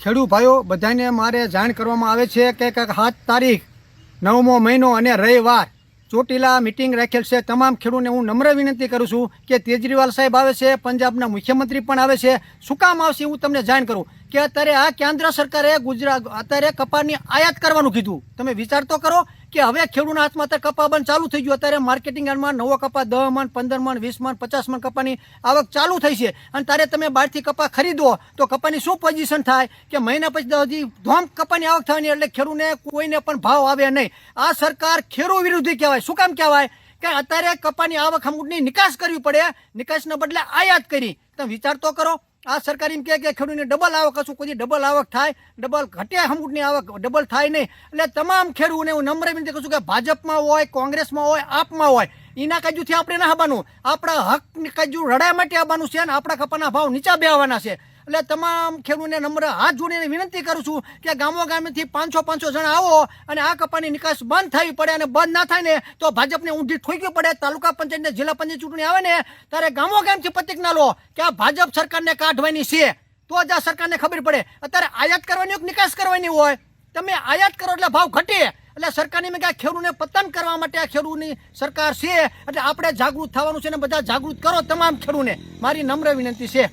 ખેડૂત ભાઈઓ બધાને મારે જાણ કરવામાં આવે છે કે 7 તારીખ 9મો મહિનો અને રવિવાર ચોટીલા મિટિંગ રાખેલ છે. તમામ ખેડૂતોને હું નમ્ર વિનંતી કરું છું કે કેજરીવાલ સાહેબ આવે છે, પંજાબના મુખ્યમંત્રી પણ આવે છે. શું કામ આવશે હું તમને જાણ કરું કે અત્યારે આ કેન્દ્ર સરકારે અત્યારે કપાસની આયાત કરવાનું કીધું. તમે વિચાર તો કરો કે હવે ખેડૂતના હાથમાં અત્યારે કપા બંધ ચાલુ થઈ ગયું. અત્યારે માર્કેટિંગ યાર્ડમાં નવો કપા 10 મણ 15 મણ 20 મણ 50 મણ કપાની આવક ચાલુ થઈ છે અને તારે તમે બહારથી કપા ખરીદો તો કપાની શું પોઝિશન થાય કે મહિના પછી હજી ધોમ કપાની આવક થવાની, એટલે ખેડૂતને કોઈને પણ ભાવ આવે નહીં. આ સરકાર ખેડૂત વિરોધી કહેવાય. શું કામ કહેવાય કે અત્યારે કપાની આવક અમુકની નિકાસ કરવી પડે, નિકાસના બદલે આયાત કરી. તમે વિચાર તો કરો, આ સરકાર એમ કહે કે ખેડૂતને ડબલ આવક હશું, કોઈ ડબલ આવક થાય, ડબલ ઘટે, અમુકની આવક ડબલ થાય નહીં. એટલે તમામ ખેડૂતોને હું નમ્ર વિનંતી કરું છું કે ભાજપમાં હોય, કોંગ્રેસમાં હોય, આપમાં હોય, એના કાજુથી આપણે ના આવવાનું. આપણા હક કાજુ રડાય માટે આવવાનું છે અને આપણા કપાના ભાવ નીચા બેસવાના છે. એટલે તમામ ખેડૂતોને નમ્ર હાથ જોડીને વિનંતી કરું છું કે ગામો ગામેથી 500 જણા આવો અને આ કપાની નિકાસ બંધ થવી પડે, અને બંધ ના થાય ને તો ભાજપને ઊંધી ઠોકવી પડે. તાલુકા પંચાયત ને જિલ્લા પંચાયત ચૂંટણી આવે ને ત્યારે ગામો ગામથી પ્રતિજ્ઞા લો કે આ ભાજપ સરકારને કાઢવાની છે, તો જ આ સરકારને ખબર પડે. અત્યારે આયાત કરવાની હોય, નિકાસ કરવાની હોય, તમે આયાત કરો એટલે ભાવ ઘટે. એટલે સરકારની મેં કે ખેડૂતને પતન કરવા માટે આ ખેડૂતની સરકાર છે, એટલે આપણે જાગૃત થવાનું છે ને બધા જાગૃત કરો તમામ ખેડૂતને મારી નમ્ર વિનંતી છે.